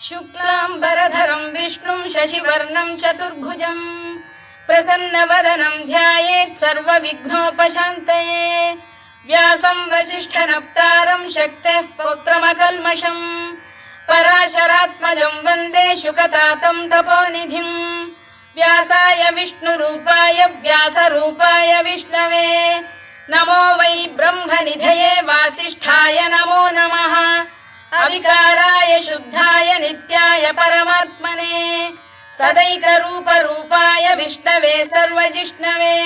शुक्लाम्बरधरं विष्णुं शशिवर्णं चतुर्भुजं प्रसन्नवदनं ध्यायेत् सर्वविघ्नोपशान्तये। व्यासं वसिष्ठनप्तारं शक्तेः पौत्रमकल्मषम् पराशरात्मजं वन्दे शुकतातं तपोनिधिम्। व्यासाय विष्णुरूपाय व्यासरूपाय विष्णवे नमो वै ब्रह्मनिधये वासिष्ठाय नमो नमः। अविकाराय शुद्धाय नित्याय परमात्मने सदैकरूपरूपाय विष्णवे सर्वजिष्णवे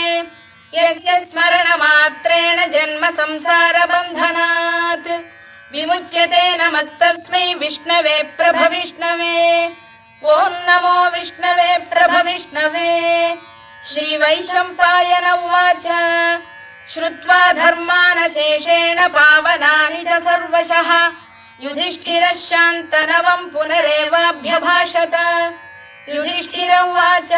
यस्य स्मरणमात्रेण जन्म संसारबन्धनात् विमुच्यते। नमस्तस्मै विष्णवे प्रभविष्णवे। ॐ नमो विष्णवे प्रभविष्णवे। श्रीवैशम्पायन उवाच श्रुत्वा धर्मानशेषेण पावनानि च सर्वशः युधिष्ठिरः शान्तनवं पुनरेवाभ्यभाषत। युधिष्ठिर उवाच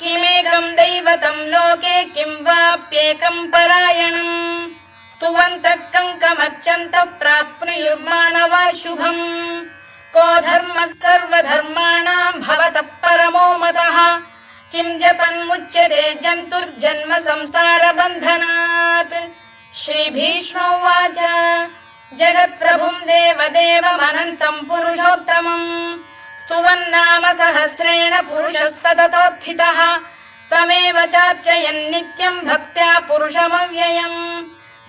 किमेकं दैवतं लोके किं वाप्येकं परायणम् स्तुवन्तः कङ्कमर्चन्तः प्राप्नुयुर्मानवा शुभम्। को धर्मः सर्वधर्माणां भवतः परमो मतः किं जपन्मुच्यते जन्तुर्जन्म संसारबन्धनात्। श्रीभीष्म उवाच जगत्प्रभुं देवदेवमनन्तं पुरुषोत्तमम् स्तुवन्नाम सहस्रेण पुरुषः सततोत्थितः तमेव चार्चयन् नित्यं भक्त्या पुरुषमव्ययम्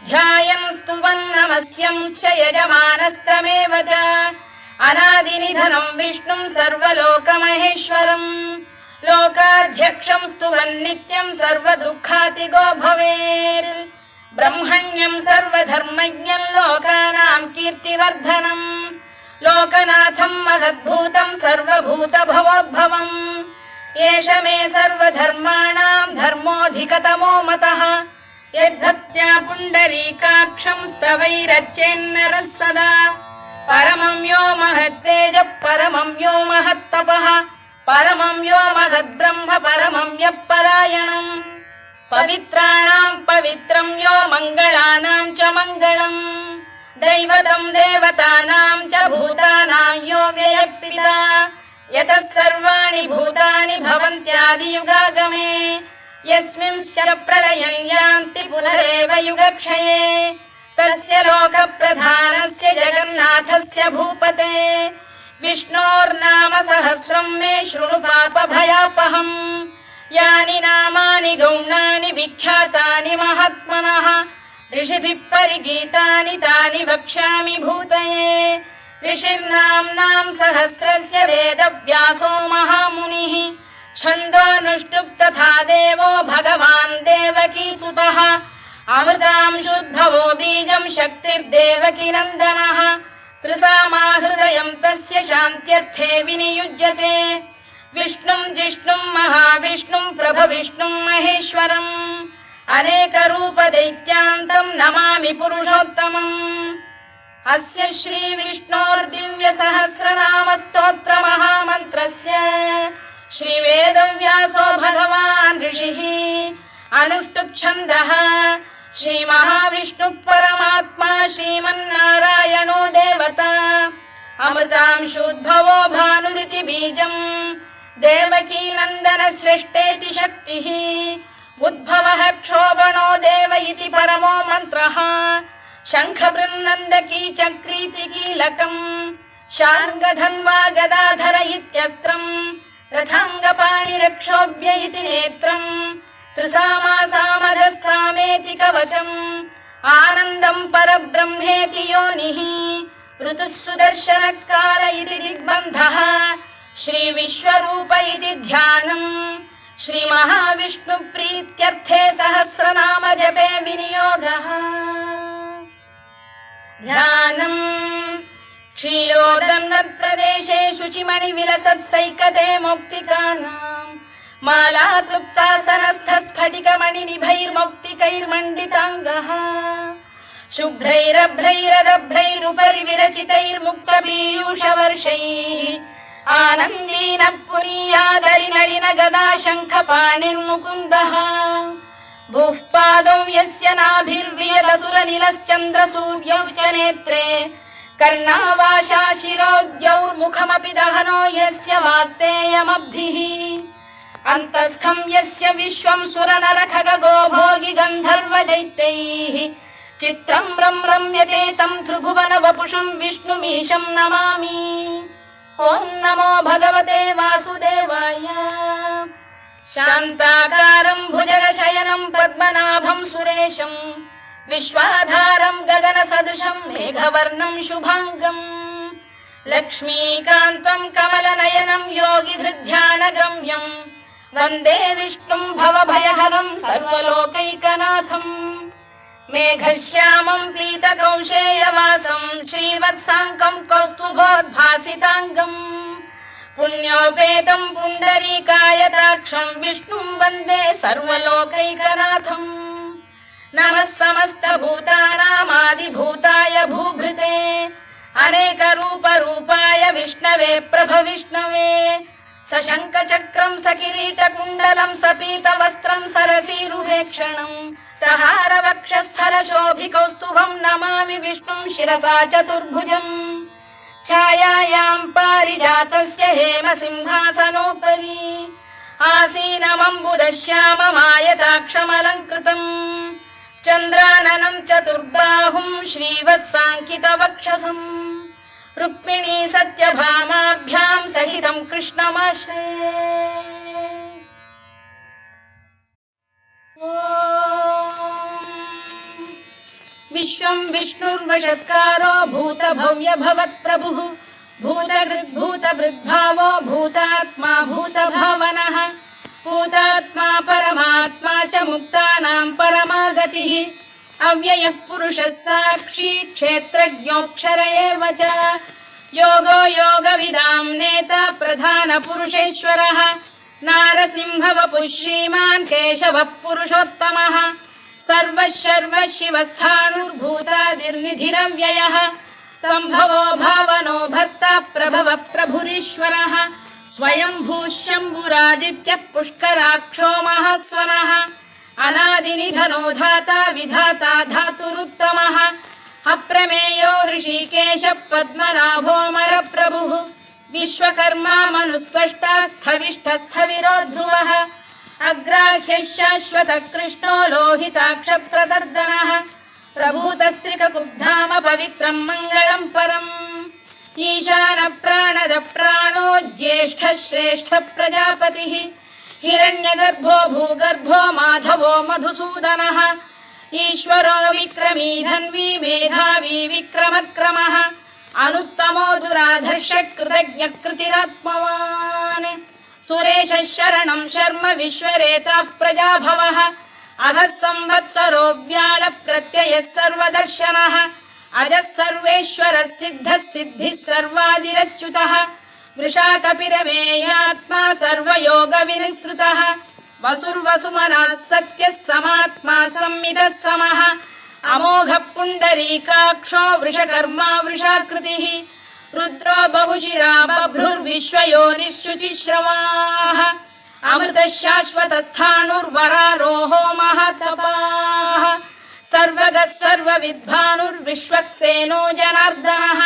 ध्यायन् स्तुवन् नमस्यं च यजमानस्तमेव च अनादिनिधनं विष्णुं सर्वलोकमहेश्वरम् लोकाध्यक्षं स्तुवन् नित्यं सर्वदुःखातिगो भवेत्। ब्रह्मण्यं सर्वधर्मज्ञं लोकानां कीर्तिवर्धनम् लोकनाथं महद्भूतं सर्वभूतभवोद्भवम् एष मे सर्वधर्माणां धर्मोऽधिकतमो मतः यद्भक्त्या पुण्डरीकाक्षं स्तवैरच्चेन्नरः सदा। परमं यो महत्तेजः परमं यो महत्तपः परमं यो महद्ब्रह्म परमं यः परायणम् पवित्राणां पवित्रं यो मङ्गलानां च मङ्गलम् दैवतं देवतानां च भूतानां यो व्ययक्पिता यतः सर्वाणि भूतानि भवन्त्यादियुगागमे यस्मिंश्च प्रलयं यान्ति पुनरेव युगक्षये तस्य लोकप्रधानस्य जगन्नाथस्य भूपते विष्णोर्नाम सहस्रं मे शृणु पापभयापहम्। यानि नामानि गौणानि विख्यातानि महात्मनः ऋषिभिः परिगीतानि तानि वक्ष्यामि भूतये। ऋषिर्नाम्नां सहस्रस्य वेदव्यासो महामुनिः छन्दोऽनुष्टुप् तथा देवो भगवान् देवकीसुतः अमृतांशुद्भवो बीजं शक्तिर्देवकीनन्दनः त्रिसामा हृदयं तस्य शान्त्यर्थे विनियुज्यते। विष्णुं जिष्णुं महाविष्णुं प्रभविष्णुं महेश्वरम् अनेकरूपदैत्यान्तं नमामि पुरुषोत्तमम्। अस्य श्रीविष्णोर्दिव्यसहस्रनामस्तोत्रमहामन्त्रस्य श्रीवेदव्यासो भगवान् ऋषिः अनुष्टुप्छन्दः श्रीमहाविष्णुः परमात्मा श्रीमन्नारायणो देवता अमृतांशुद्भवो भानुरिति बीजम् देवकीनन्दन श्रेष्ठेति शक्तिः उद्भवः क्षोभणो देव इति परमो मन्त्रः शङ्खबृन्नन्दकी चक्रीति कीलकम् शार्ङ्गधन्वा गदाधर इत्यस्त्रम् रथाङ्गपाणिरक्षोभ्य इति नेत्रम् त्रिसामा सामरः सामेति कवचम् आनन्दं परब्रह्मेति योनिः ऋतुः सुदर्शनकाल इति दिग्बन्धः श्रीविश्वरूप इति ध्यानम् श्रीमहाविष्णुप्रीत्यर्थे सहस्रनाम जपे विनियोगः। ध्यानम् क्षीरोदन्वत्प्रदेशे शुचिमणिविलसत्सैकते मौक्तिकानाम् मालाक्लुप्तासनस्थस्फटिकमणिनिभैर्मौक्तिकैर्मण्डिताङ्गः शुभ्रैरभ्रैरदभ्रैरुपरि विरचितैर्मुक्तपीयूषवर्षैः आनन्दीनः पुनीयादरिनलिन गदा शङ्खपाणिर्मुकुन्दः भूः पादौ यस्य नाभिर्वियदसुरनिलश्चन्द्रसूर्यौ च नेत्रे कर्णावाशा शिरोद्यौर्मुखमपि दहनो यस्य वास्तेयमब्धिः अन्तस्थं यस्य विश्वं सुरनरखगो भोगि गन्धर्व दैत्यैः चित्रं रम्यते तं त्रिभुवन वपुषं विष्णुमीशं नमामि। ॐ नमो भगवते वासुदेवाय। शान्ताकारं भुजगशयनं पद्मनाभं सुरेशं विश्वाधारं गगनसदृशं मेघवर्णं शुभाङ्गं लक्ष्मीकान्तं कमलनयनं योगिधृध्यानगम्यं वन्दे विष्णुं भवभयहरं सर्वलोकैकनाथम्। मेघश्यामं पीतकौशेयवासं श्रीवत्साङ्कं कौस्तुभोद्भासिताङ्गम् पुण्योपेतं पुण्डरीकायताक्षं विष्णुं वन्दे सर्वलोकैकनाथम्। नमः समस्तभूतानामादिभूताय भूभृते अनेकरूपरूपाय विष्णवे प्रभविष्णवे सशङ्खचक्रं सकिरीटकुण्डलं सपीतवस्त्रं सरसीरुहेक्षणं सहारवक्षस्थलशोभिकौस्तुभं नमामि विष्णुं शिरसा चतुर्भुजम्। छायायां पारिजातस्य हेमसिंहासनोपरि आसीनमम्बुदश्याममायताक्षमलङ्कृतम् चन्द्राननं चतुर्बाहुं श्रीवत्साङ्कितवक्षसम् रुक्मिणी सत्यभामाभ्यां सहितं कृष्णमाश्रये। विश्वं विष्णुर्वषत्कारो भूतभव्य भवत्प्रभुः भूतभृद्भावो भूतात्मा भूतभावनः भूतात्मा परमात्मा च मुक्तानां परमागतिः अव्ययः पुरुषः साक्षी क्षेत्रज्ञोऽक्षर एव च योगो योगविदां नेता प्रधानपुरुषेश्वरः नारसिंहवपुः श्रीमान् केशवः पुरुषोत्तमः सर्वः शर्वः शिवस्थाणुर्भूतादिर्निधिरव्ययः सम्भवो भावनो भर्ता प्रभवः प्रभुरीश्वरः स्वयंभूः शम्भुरादित्यः पुष्कराक्षो महास्वनः अनादिनिधनो धाता विधाता धातुरुत्तमः अप्रमेयो ऋषिकेशः पद्मनाभोऽमरप्रभुः विश्वकर्मा मनुस्पष्टा स्थविष्ठस्थविरो ध्रुवः अग्राह्यः शाश्वतः कृष्णो लोहिताक्षप्रदर्दनः प्रभूतस्त्रिककुब्धाम पवित्रं मङ्गलं परम् ईशानः प्राणदः प्राणो ज्येष्ठः श्रेष्ठः प्रजापतिः हिरण्यगर्भो भूगर्भो माधवो मधुसूदनः ईश्वरो विक्रमी धन्वी मेधावी विक्रमक्रमः अनुत्तमो दुराधर्षः कृतज्ञः कृतिरात्मवान् सुरेशः शरणं शर्म विश्वरेताः प्रजाभवः अघः संवत्सरो व्यालः प्रत्ययः सर्वदर्शनः अजः सर्वेश्वरः सिद्धः सिद्धिः सर्वादिरच्युतः वृषाकपिरमेयात्मा सर्वयोगविनिसृतः वसुर्वसुमनः सत्यः समात्मा संमितः समः अमोघः पुण्डरीकाक्षो वृषकर्मा वृषाकृतिः रुद्रो बहुशिरा बभ्रुर्विश्वयोनिश्रुतिश्रवाः अमृतः शाश्वतस्थाणुर्वरारोहो महातपाः सर्वगः सर्वविद्भानुर्विश्वक्सेनो जनार्दनः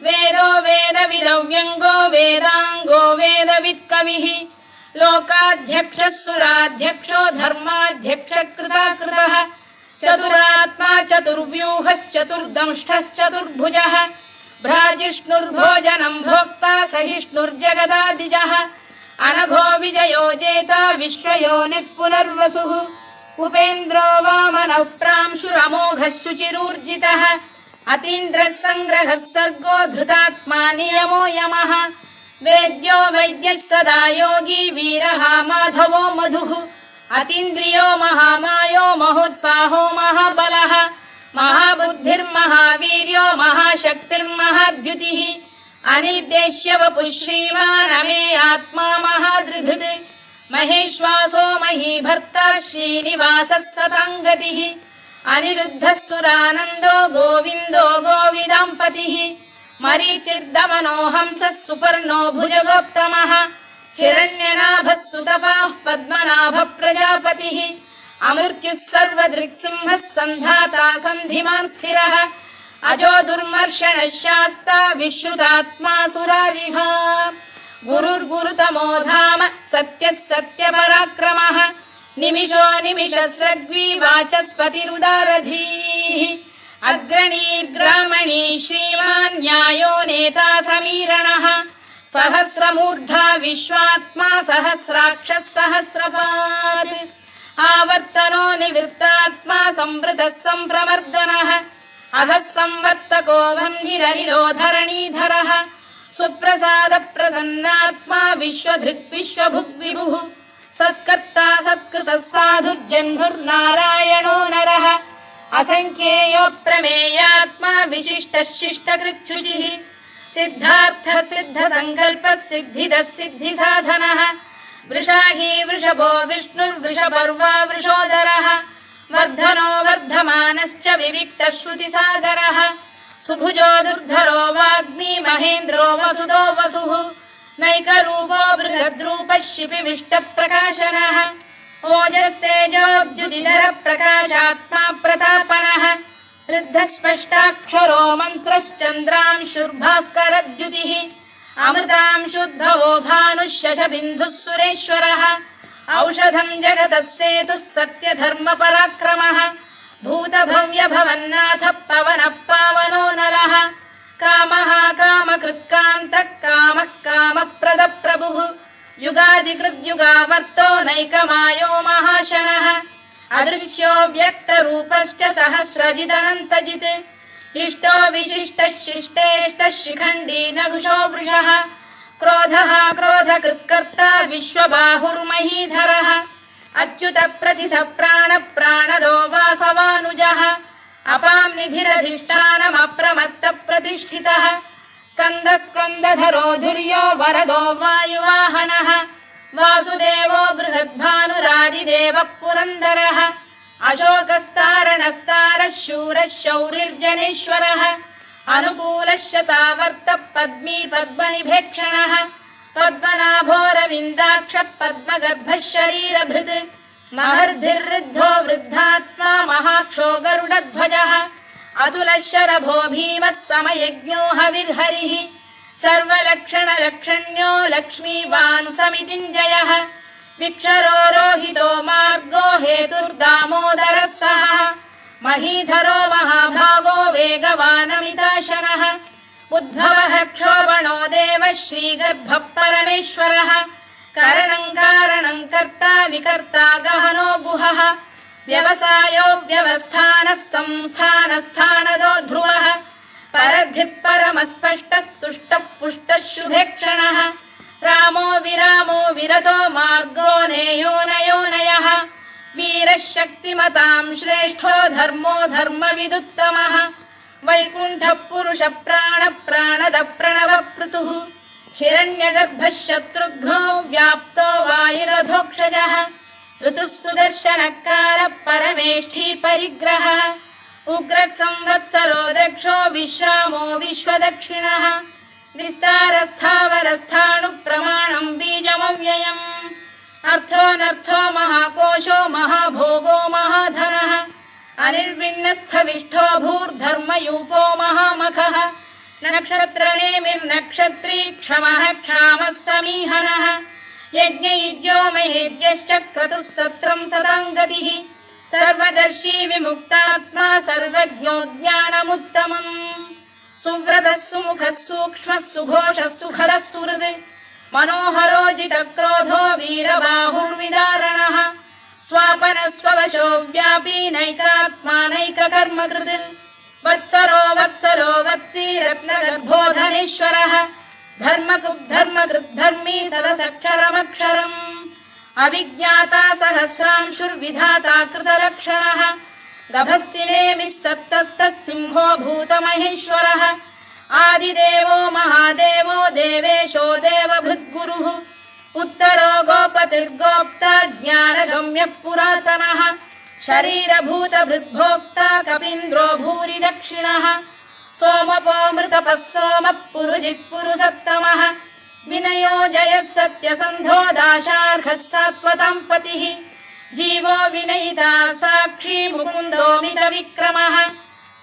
वेदो वेदविदव्यङ्गो वेदाङ्गो वेदवित्कविः लोकाध्यक्षः सुराध्यक्षो धर्माध्यक्षः कृताकृतः चतुरात्मा चतुर्व्यूहश्चतुर्दंष्टश्चतुर्भुजः भ्राजिष्णुर्भोजनं भोक्ता सहिष्णुर्जगदादिजः अनघो विजयो जेता विश्वयोनिः पुनर्वसुः उपेन्द्रो वामनः प्रांशुरमोघः शुचिरूर्जितः अतीन्द्रः सङ्ग्रहः सर्गो धृतात्मा नियमो यमः वेद्यो वैद्यः सदा योगी वीरः माधवो मधुः अतीन्द्रियो महामायो महोत्साहो महाबलः महाबुद्धिर्महावीर्यो महाशक्तिर्महाद्युतिः अनिर्देश्य वपुः श्रीमान् अमे आत्मा महाधृधृत् महेश्वासो महीभर्ता श्रीनिवासः सताङ्गतिः अनिरुद्धः सुरानन्दो गोविन्दो गोविदाम्पतिः मरीचिर्दमनो हंसः सुपर्णो भुजगोत्तमः हिरण्यनाभः सुतपाः पद्मनाभः प्रजापतिः अमृत्युः सर्वदृक्सिंहः सन्धाता सन्धिमान् स्थिरः अजो दुर्मर्षणः शास्ता विश्रुतात्मा सुरारिः गुरुर्गुरुतमो धाम सत्यः सत्यपराक्रमः निमिषो निमिषस्रग्वी वाचस्पतिरुदारधीः अग्रणीर्ग्रामणी श्रीमान् न्यायो नेता समीरणः सहस्रमूर्धा विश्वात्मा सहस्राक्षः सहस्रपात् आवर्तनो निवृत्तात्मा संवृतः सम्प्रमर्दनः अहः संवर्तको वह्निरनिलो धरणीधरः सुप्रसाद प्रसन्नात्मा विश्वधृक् विश्वभुग्विभुः सत्कर्ता सत्कृतः साधुर्जह्नुर्नारायणो नरः असंख्येयो प्रमेयात्मा विशिष्टः शिष्टकृच्छुचिः सिद्धार्थ सिद्ध संकल्पः सिद्धिदः सिद्धिसाधनः वृषाही वृषभो विष्णुर्वृषपर्वा वृषोदरः वर्धनो वर्धमानश्च विविक्तः श्रुतिसागरः सुभुजो दुर्धरो वाग्मी महेन्द्रो वसुदो वसुः नैकरूपो बृहद्रूपः शिपिविष्टप्रकाशनः ओजस्तेजोद्युदिधरः प्रकाशात्मा प्रतापनः वृद्धस्पष्टाक्षरो मन्त्रश्चन्द्रांशुर्भास्करद्युतिः अमृतांशुद्धवो भानुः शशबिन्दुः सुरेश्वरः औषधम् जगतः सेतुः सत्यधर्मपराक्रमः भूतभव्यभवन्नाथः पवनः पावनो नरः कामः कामकृत्कान्तः कामः कामप्रदप्रभुः युगादिकृद्युगावर्तो नैकमायो महाशनः अदृश्यो व्यक्तरूपश्च सहस्रजिदनन्तजित् इष्टो विशिष्टः शिष्टेष्टः शिखण्डी नघुषो वृषः क्रोधः क्रोधकृत्कर्ता विश्वबाहुर्महीधरः अच्युत प्रथितः प्राणदो वासवानुजः अपां निधिरधिष्ठानमप्रमत्त प्रतिष्ठितः स्कन्दधरो धुर्यो वरदो वायुवाहनः वासुदेवो बृहद्भानुरादिदेवः पुरन्दरः अशोकस्तारणस्तारः शूरः शौरिर्जनेश्वरः अनुकूलः शतावर्तः पद्मी पद्मनिभेक्षणः पद्मनाभोरविन्दाक्षः पद्मगर्भः शरीरभृत् महर्धिर्वृद्धो वृद्धात्मा महाक्षो गरुडध्वजः अतुलः शरभो भीमः समयज्ञो हविर्हरिः सर्वलक्षणलक्षण्यो लक्ष्मीवान् समितिञ्जयः विक्षरो रोहितो मार्गो हेतुर्दामोदरः सः महीधरो महाभागो वेगवानमिताशनः उद्भवः क्षोभणो देवः श्रीगर्भः परमेश्वरः करणं कारणं कर्ता विकर्ता गहनो गुहः व्यवसायो व्यवस्थानः संस्थानस्थानदो ध्रुवः परद्धिः परमस्पष्टः तुष्टः पुष्टः शुभेक्षणः रामो विरामो विरतो मार्गो नेयो नयोनयः वीरः शक्तिमतां श्रेष्ठो धर्मो धर्मविदुत्तमः वैकुण्ठः पुरुषः प्राणद प्रणवपृतुः हिरण्यगर्भः शत्रुघ्नो व्याप्तो वायुरधोक्षजः ऋतुः सुदर्शनकारः परमेष्ठी परिग्रहः उग्रः संवत्सरो दक्षो विश्रामो विश्वदक्षिणः विस्तारस्थावरस्थाणुः प्रमाणं बीजमव्ययम् अर्थोऽनर्थो महाकोशो महाभोगो महाधनः अनिर्विण्णस्थविष्ठो भूर्धर्मयूपो महामखः नक्षत्रनेमिर्नक्षत्री क्षमः क्षामः समीहनः यज्ञयुज्यो महेज्यश्च क्रतुः सत्रं सदां गतिः सर्वदर्शी विमुक्तात्मा सर्वज्ञो ज्ञानमुत्तमम् सुव्रतः सुमुखः सूक्ष्मः सुघोषः सुखदः सुहृद् मनोहरो जितक्रोधो वीरबाहुर्विदारणः स्वापनः स्ववशो व्यापी नैकात्मा नैककर्मकृत् वत्सरो वत्सी रत्नगर्भोधनेश्वरः धर्मकृद्धर्मी सदसक्षरमक्षरम् अविज्ञाता सहस्रांशुर्विधाता कृतलक्षणः गभस्तिनेमिः सप्तस्तः सिंहो भूतमहेश्वरः आदिदेवो महादेवो देवेशो देवभृद्गुरुः उत्तरो गोपतिर्गोप्ता ज्ञानगम्यः पुरातनः शरीरभूतभृद्भोक्ता कपीन्द्रो भूरि दक्षिणः सोमपोऽमृतपः सोमः पुरुजित् पुरुषत्तमः विनयो जयः सत्यसन्धो दाशार्हः सात्वतां पतिः जीवो विनयिता साक्षी मुकुन्दो मितविक्रमः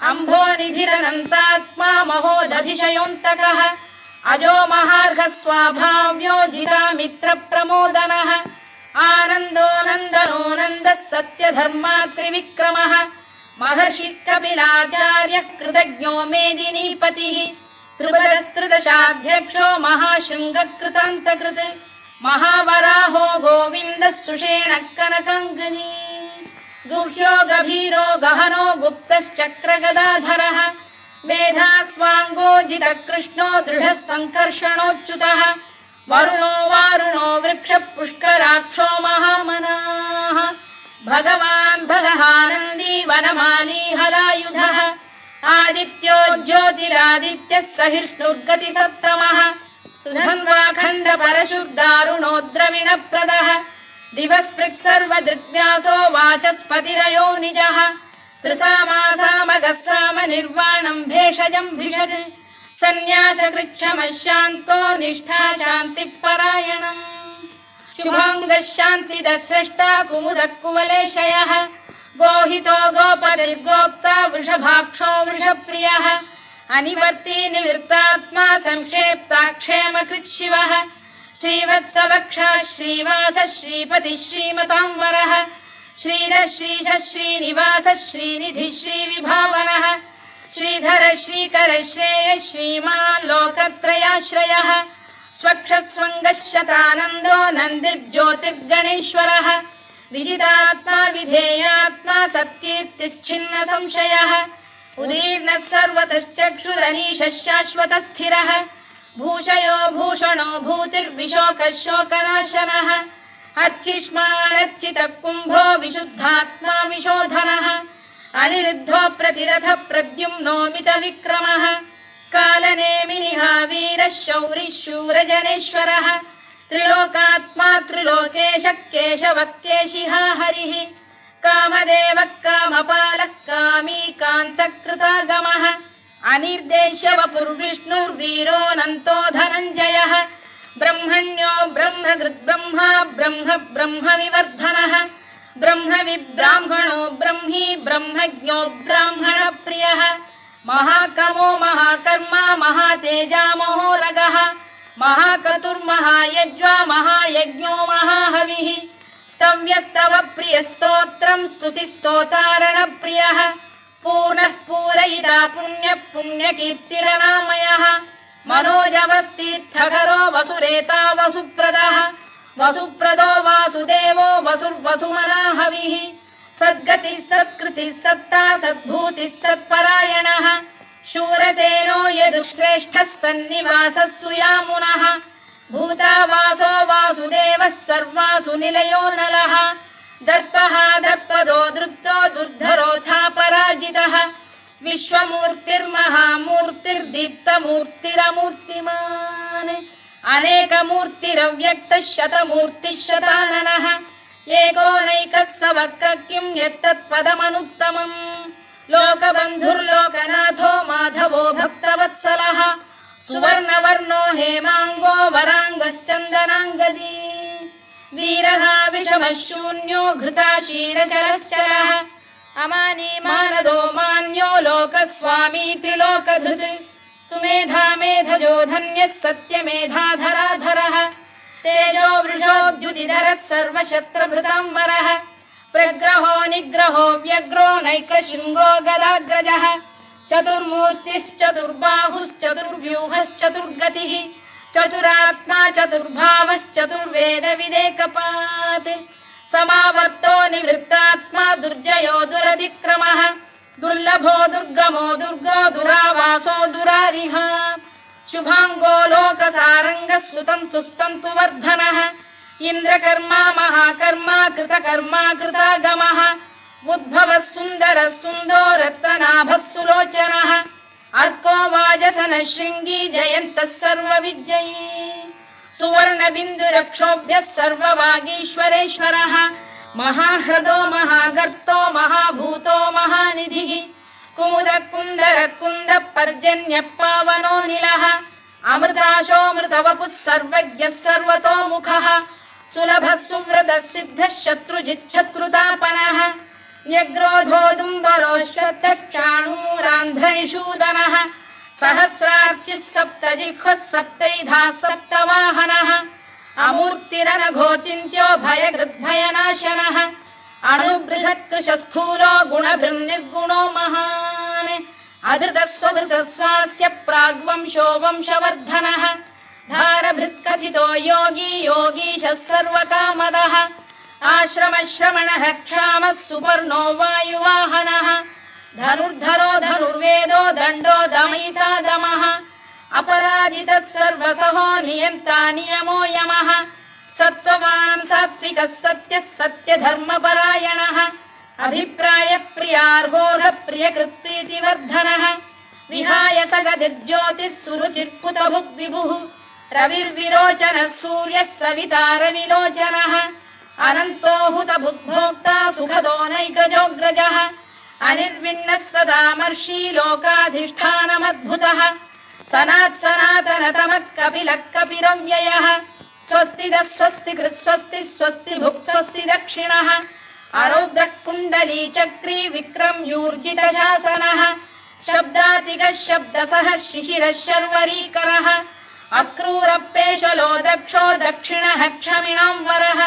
अम्भोनिधिरनन्तात्मा महोदधिशयोऽन्तकः अजो महार्घ स्वाभाव्यो जितामित्रप्रमोदनः आनन्दो नन्दनो नन्दः सत्यधर्मात्रिविक्रमः महर्षि कपिलाचार्यः कृतज्ञो मेदिनीपतिः त्रिपदस्त्रिदशाध्यक्षो महाशृङ्गकृतान्तकृत् महावराहो गोविन्दः सुषेणः कनकाङ्गनी गुह्यो गभीरो गहनो गुप्तश्चक्रगदाधरः मेधास्वाङ्गो जितकृष्णो दृढः सङ्कर्षणोच्युतः वरुणो वारुणो वृक्षः पुष्कराक्षो महामनाः भगवान् भगहानन्दी वनमाली हलायुधः आदित्यो ज्योतिरादित्यः सहिष्णुर्गतिसत्तमः सुधन्वाखण्ड परशुर्दारुणो द्रविणप्रदः दिवस्पृक् सर्वदृग्व्यासो वाचस्पतिरयो निजः त्रिसामासामगः साम निर्वाणम् भेषजम् भिषज सन्न्यासकृच्छमशान्तो निष्ठा शान्तिः परायणम् शुभाङ्गः शान्तिदः स्रष्टा कुमुदः कुवलेशयः गोहितो गोपतिर्गोप्ता वृषभाक्षो वृषप्रियः अनिवर्ती निवृत्तात्मा संक्षेप्ताक्षेमकृत् शिवः श्रीवत्सवक्षः श्रीवासः श्रीपतिः श्रीमताम्बरः श्रीधः श्रीशः श्रीनिवासः श्रीनिधिः श्रीविभावनः श्रीधर श्रीकर श्रेयः श्रीमान् लोकत्रयाश्रयः स्वक्षः स्वङ्गः शतानन्दो नन्दिर्ज्योतिर्गणेश्वरः विजितात्मा विधेयात्मा सत्कीर्तिश्चिन्न संशयः उदीर्णः सर्वतश्चक्षुरनीशः शाश्वतः स्थिरः भूषयो भूषणो भूतिर्विशोकः शोकनाशनः अर्चिष्मानर्चितः कुम्भो विशुद्धात्मा विशोधनः अनिरुद्धो प्रतिरथः प्रद्युम्नो मितविक्रमः कालनेमिनिः वीरः शौरिः शूरजनेश्वरः त्रिलोकात्मा त्रिलोकेशः केशवः केशिः हरिः कामदेवः कामपालः कामी कान्तकृतागमः अनिर्देश्य वपुर्विष्णुर्वीरोऽनन्तो धनञ्जयः ब्रह्मण्यो ब्रह्मकृद्ब्रह्मा ब्रह्म ब्रह्मविवर्धनः ब्रह्मविब्राह्मणो ब्रह्मी ब्रह्मज्ञो ब्राह्मणप्रियः महाकमो महाकर्मा महातेजा महोरगः महाक्रतुर्महायज्वा महायज्ञो महाहविः स्तव्यस्तव प्रियस्तोत्रम् स्तुतिस्तोतारणप्रियः पूर्णः पूरयिता पुण्यः पुण्यकीर्तिरनामयः मनोजवस्तीर्थकरो वसुरेता वसुप्रदः वसुप्रदो वासुदेवो वसुर्वसुमनाहविः सद्गतिः सत्कृतिः सत्ता सद्भूतिः सत्परायणः शूरसेनो यदुश्रेष्ठः सन्निवासः सुयामुनः भूतावासो वासुदेवः सर्वासु निलयो नलः दर्पः दर्पदो दृप्तो दुर्धरोऽथा पराजितः विश्वमूर्तिर्महामूर्तिर्दीप्तमूर्तिरमूर्तिमान् अनेकमूर्तिरव्यक्तः शतमूर्तिः शताननः एकोनैकः स वक्र किं यत्तत्पदमनुत्तमम् लोकबन्धुर्लोकनाथो माधवो भक्तवत्सलः सुवर्णवर्णो हेमाङ्गो वराङ्गश्चन्दनाङ्गदी वीरः विषमः शून्यो घृताशीरचरश्चरः अमानी मानदो मान्यो लोकस्वामी त्रिलोकधृत् सुमेधा मेधजो धन्यः सत्यमेधाधराधरः तेजो वृषोद्युतिधरः सर्वशत्रभृताम्बरः प्रग्रहो निग्रहो व्यग्रो नैकशृङ्गो गदाग्रजः चतुर्मूर्तिश्चतुर्बाहुश्चतुर्व्यूहश्चतुर्गतिः चतुरात्मा चतुर्भावश्चतुर्वेदविदेकपात् समावर्तो निवृत्तात्मा दुर्जयो दुरतिक्रमः दुर्लभो दुर्गमो दुर्गो दुरावासो दुरारिः शुभाङ्गो लोकसारङ्गः सुतन्तुस्तन्तु वर्धनः इन्द्रकर्मा महाकर्मा कृतकर्मा कृतागमः उद्भवः सुन्दरः सुन्दो रत्ननाभः सुलोचनः अर्को वाजसनः शृङ्गी जयन्तः सर्वविजयी सुवर्णबिन्दुरक्षोभ्यः सर्ववागीश्वरेश्वरः महाह्रदो महागर्तो महाभूतो महानिधिः कुमुदः कुन्दरः कुन्दः पर्जन्यः पावनो निलः अमृताशोऽमृतवपुः सर्वज्ञः सर्वतोमुखः सुलभः सुव्रतः सिद्धः शत्रुजिच्छत्रुतापनः न्यग्रोधोदुम्बरोश्चतश्चाणूरान्ध्रैषूदनः सहस्रार्चिः सप्तजिह्वः सप्तैधा सप्तवाहनः अमूर्तिरनघोचिन्त्यो भयकृद्भयनाशनः अणुबृहत्कृशस्थूलो गुणभृन्निर्गुणो महान् अधृतस्वधृतस्वास्य प्राग्वंशो वंशवर्धनः धारभृत्कथितो योगी योगीशः सर्वकामदः आश्रमश्रमणः क्षामः सुपर्णो वायुवाहनः धनुर्धरो धनुर्वेदो दण्डो दमयिता दमः अपराजितः सर्वसहो नियन्ता नियमो यमः सत्त्ववान् सात्विकः सत्यः सत्यधर्मपरायणः अभिप्रायप्रियार्होः प्रियकृत्प्रीतिवर्धनः विहाय सगदिर्ज्योतिः सुरुचिर्कुतभुग्विभुः रविर्विरोचनः सूर्यः सविता रविलोचनः अनन्तो हुतभुग्भोक्ता सुखदो नैकजोऽग्रजः अनिर्विण्णः सदामर्षी लोकाधिष्ठानमद्भुतः सनातनतमः कपिलः कपिरव्ययः स्वस्तिदः स्वस्तिकृत् स्वस्ति स्वस्ति भुक् स्वस्ति दक्षिणः आरौद्रः कुण्डली चक्री विक्रम्यूर्जितशासनः शब्दातिगः शब्दसः शिशिरः शर्वरीकरः अक्रूरपेशलो दक्षो दक्षिणः क्षमिणां वरः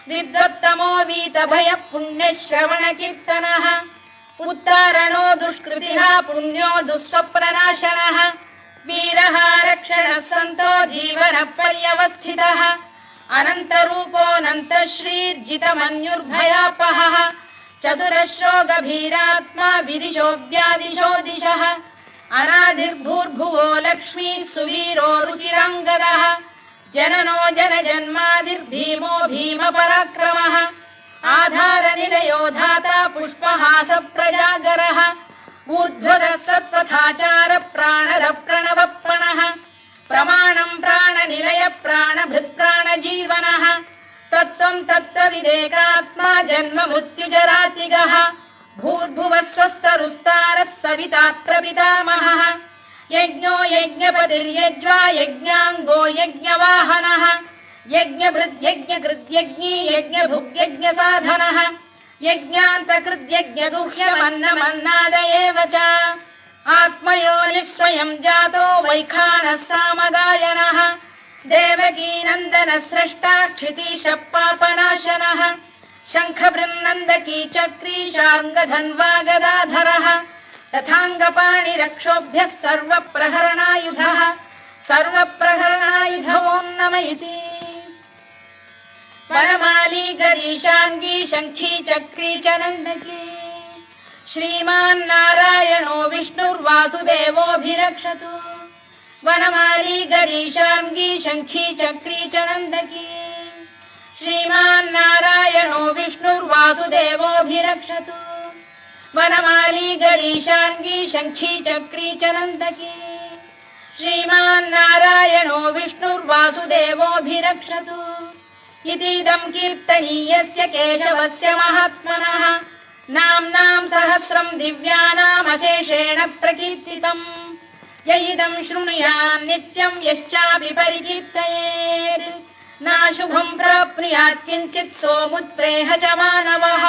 विद्वत्तमो वीतभयः पुण्यश्रवणकीर्तनः उत्तारणो दुष्कृतिः पुण्यो दुःस्वप्ननाशनः वीरः रक्षणः सन्तो जीवनपर्यवस्थितः अनन्तरूपोऽनन्तश्रीर्जितमन्युर्भयापहः चतुरश्रो गभीरात्मा विदिशो व्यादिशो दिशः अनादिर्भूर्भुवो लक्ष्मी सुवीरो रुचिराङ्गदः जननो जनजन्मादिर्भीमो भीमपराक्रमः आधारनिलयो धाता पुष्पहास प्रजागरः ऊर्ध्वगः सत्त्वथाचार प्राणद प्रणवप्रणः प्रमाणं प्राणनिलय प्राणभृत् प्राणजीवनः तत्त्वं तत्त्वविदेकात्मा जन्म मृत्युजरातिगः भूर्भुवः स्वस्तरुस्तारः सविता प्रपितामहः यज्ञो यज्ञपतिर्यज्वा यज्ञाङ्गो यज्ञवाहनः यज्ञभृद्यज्ञकृद्यज्ञी यज्ञभुग्यज्ञसाधनः यज्ञान्तकृद्यज्ञगुह्यमन्नमन्नाद एव च आत्मयोनिः स्वयं जातो वैखानः सामगायनः देवकीनन्दनः स्रष्टा क्षितीशः पापनाशनः शङ्खबृन्नन्दकी चक्री शार्ङ्गधन्वा गदाधरः तथाङ्गपाणिरक्षोभ्यः सर्वप्रहरणायुधः सर्वप्रहरणायुधो नम इति वनमाली गरीशाङ्गी शङ्खी चक्री च नन्दकी श्रीमान्नारायणो विष्णुर्वासुदेवोऽभिरक्षतु वनमाली गरीशाङ्गी शङ्खी चक्री च नन्दकी श्रीमान्नारायणो विष्णुर्वासुदेवोऽभिरक्षतु वनमाली गरीशाङ्गी शङ्खी चक्री च नन्दकी श्रीमान्नारायणो विष्णुर्वासुदेवोऽभिरक्षतु इतीदं कीर्तनीयस्य केशवस्य महात्मनः नाम्नां सहस्रं दिव्यानामशेषेण प्रकीर्तितम् य इदं शृणुयात् नित्यं यश्चापि परिकीर्तयेत् नाशुभं प्राप्नुयात् किञ्चित् सोमुत्रेह च मानवः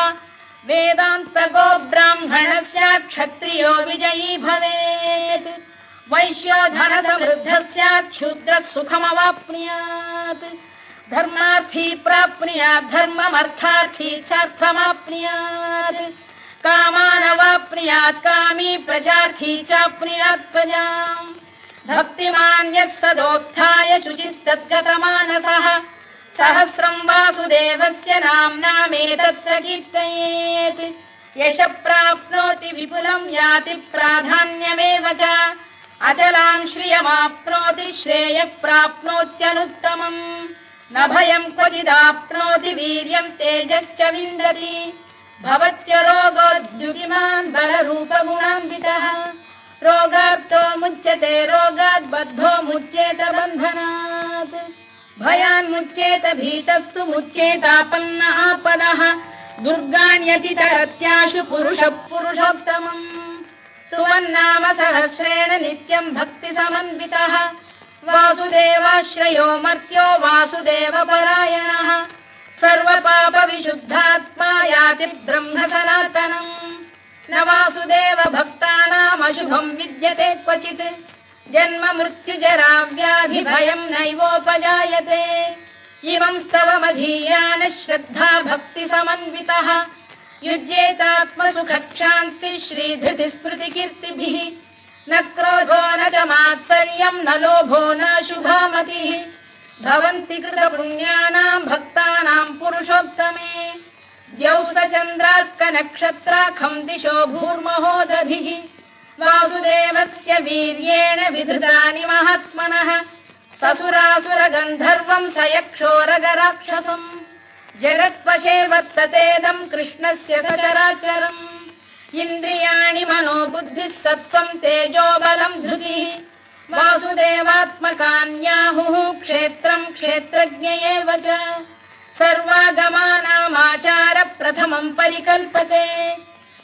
वेदान्तको ब्राह्मणः स्यात् क्षत्रियो विजयी भवेत् वैश्यो धनसमृद्धः स्यात् शूद्रः सुखमवाप्नुयात् धर्मार्थी प्राप्नुयात् धर्ममर्थार्थी चार्थमाप्नुयात् कामानवाप्नुयात् कामी प्रजार्थी चाप्नुयात् प्रजाम् भक्तिमान् यः सदोत्थाय शुचिस्तद्गतमानसः सहस्रं वासुदेवस्य नाम्नामेतत्र कीर्तयेत् यशः प्राप्नोति विपुलं याति प्राधान्यमेव च अचलां श्रियमाप्नोति श्रेयः प्राप्नोत्यनुत्तमम् न भयं क्वचिदाप्नोति वीर्यं तेजश्च विन्दति भवत्यरोगोद्युतिमान् बलरूपगुणान्वितः रोगार्तो मुच्यते रोगात् बद्धो मुच्येत बन्धनात् भयान्मुच्येत भीतस्तु मुच्येतापन्न आपदः दुर्गाण्यतितरत्याशु पुरुषः पुरुषोत्तमम् सुवन्नाम सहस्रेण नित्यं भक्तिसमन्वितः वासुदेवाश्रयो मर्त्यो वासुदेवपरायणः सर्वपापविशुद्धात्मा याति ब्रह्म सनातनम् न वासुदेव भक्तानामशुभं विद्यते क्वचित् जन्म मृत्युजरा व्याधि भयं नैवोपजायते इमं स्तवमधीयानः श्रद्धा भक्ति समन्वितः युज्येतात्मसुखक्षान्तिः श्रीधृतिस्मृतिकीर्तिभिः न क्रोधो न च मात्सर्यं न लोभो न शुभामतिः भवन्ति कृतपुण्यानां भक्तानां पुरुषोत्तमे द्यौः स चन्द्रार्कनक्षत्राखं दिशो भूर्महो दधिः वासुदेवस्य वीर्येण विधृतानि महात्मनः ससुरासुरगन्धर्वं स यक्षोरगराक्षसम् जगत्वशे वर्ततेदं कृष्णस्य सचराचरम् इन्द्रियाणि मनो बुद्धिः सत्त्वं तेजो बलं धृतिः वासुदेवात्मकान्याहुः क्षेत्रं क्षेत्रज्ञ एव च सर्वागमानामाचार प्रथमं परिकल्पते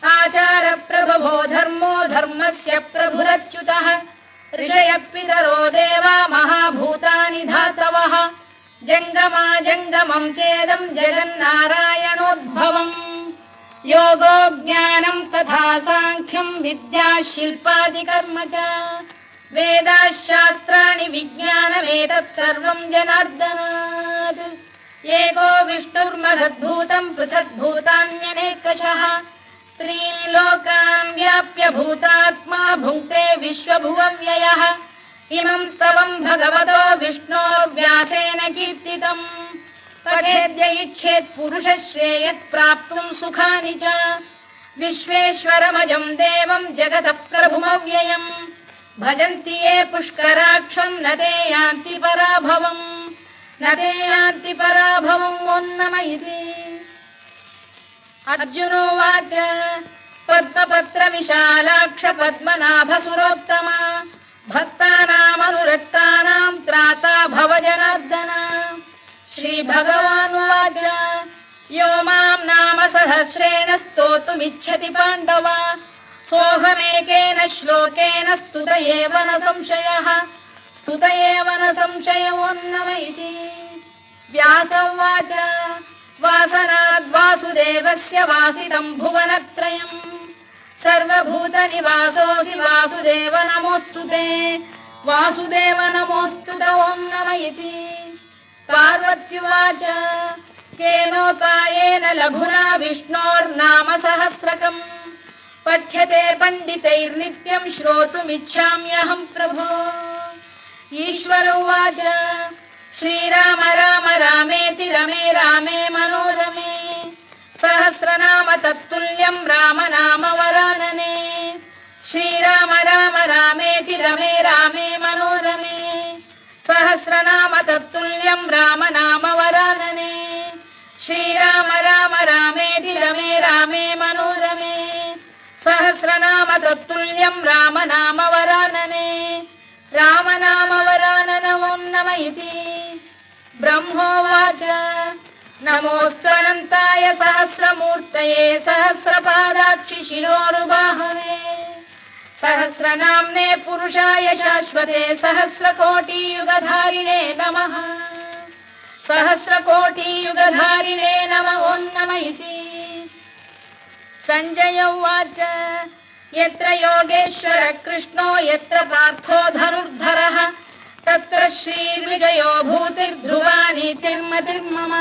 आचार प्रभवो धर्मो धर्मस्य प्रभुरच्युतः ऋषयः पितरो देवा महाभूतानि धातवः जङ्गमा जङ्गमं चेदं जगन्नारायणोद्भवम् योगो ज्ञानं तथा साङ्ख्यं विद्या शिल्पादिकर्म च वेदाः शास्त्राणि विज्ञानमेतत् सर्वं जनार्दनात् एको विष्णुर्महद्भूतं पृथग्भूतान्यनेकशः त्रीन् लोकान् व्याप्य भूतात्मा भुङ्क्ते विश्वभुवव्ययः इमं स्तवं भगवतो विष्णोर्व्यासेन कीर्तितम् पठेद्य इच्छेत् पुरुषः श्रेयत् प्राप्तुं सुखानि च विश्वेश्वरमजं देवं जगतः प्रभुमव्ययम् भजन्ति ये पुष्कराक्षं न ते यान्ति पराभवम् न ते यान्ति पराभवम् ओन्नम इति अर्जुनोवाच पद्मपत्र विशालाक्ष पद्मनाभ सुरोत्तमा भक्तानामनुरक्तानां त्राता भव जनार्दन श्रीभगवानुवाच यो मां नाम सहस्रेण स्तोतुमिच्छति पाण्डव सोऽहमेकेन श्लोकेन स्तुत एव न संशयः स्तुत एव न संशयोऽन्नम इति व्यास उवाच वासनाद् वासुदेवस्य वासितं भुवनत्रयम् सर्वभूतनिवासोऽसि वासुदेव नमोऽस्तु ते वासुदेव नमोऽस्तु ते ओन्नम इति पार्वत्युवाच केनोपायेन लघुना विष्णोर्नाम सहस्रकम् पठ्यते पण्डितैर्नित्यं श्रोतुमिच्छाम्यहं प्रभो ईश्वर उवाच श्रीराम राम रामेति रमे रामे मनोरमे सहस्रनाम तत्तुल्यं राम नाम वरानने श्रीराम राम रामेति रमे रामे मनोरमे सहस्रनाम तत्तुल्यं राम नाम वरानने श्रीराम राम रामेति रमे रामे मनोरमे सहस्रनाम तत्तुल्यं राम नाम वरानने राम नाम वरानन ओन्नम इति ब्रह्मोवाच नमोऽस्त्वनन्ताय सहस्रमूर्तये सहस्रपादाक्षि शिरोरुबाहवे सहस्रनाम्ने पुरुषाय शाश्वते सहस्रकोटियुगधारिणे नमः सहस्रकोटियुगधारिणे नमः ओन्नम इति सञ्जय उवाच यत्र योगेश्वर कृष्णो यत्र पार्थो धनुर्धरः तत्र श्रीविजयो भूतिर्ध्रुवा नीतिर्मतिर्मम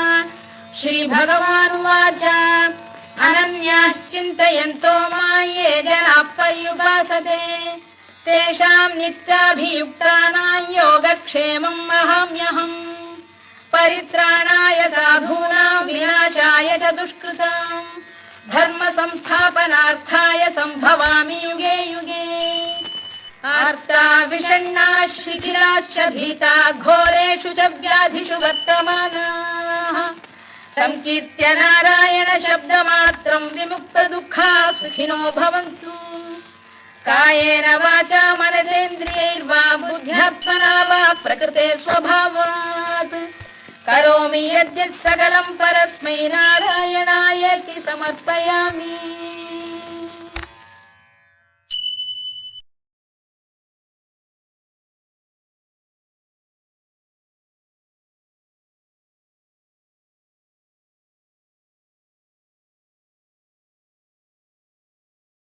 श्रीभगवानुवाच अनन्याश्चिन्तयन्तो मां ये जनाः पर्युपासते तेषां नित्याभियुक्तानां योगक्षेमं वहाम्यहम् परित्राणाय साधूनां विनाशाय च दुष्कृताम् धर्म संस्थापनार्थाय संभवामि युगे युगे आर्ता विषण्णा शिथिलाश्च भीता घोरेषु च व्याधिषु वर्तमानाः संकीर्त्य नारायण शब्दमात्रं विमुक्तदुःखा सुखिनो भवन्तु कायेन वाचा मनसेन्द्रियैर्वा बुद्ध्यात्मना वा प्रकृते स्वभावात् करोमि यद्यत् सकलं परस्मै नारायणायेति समर्पयामि।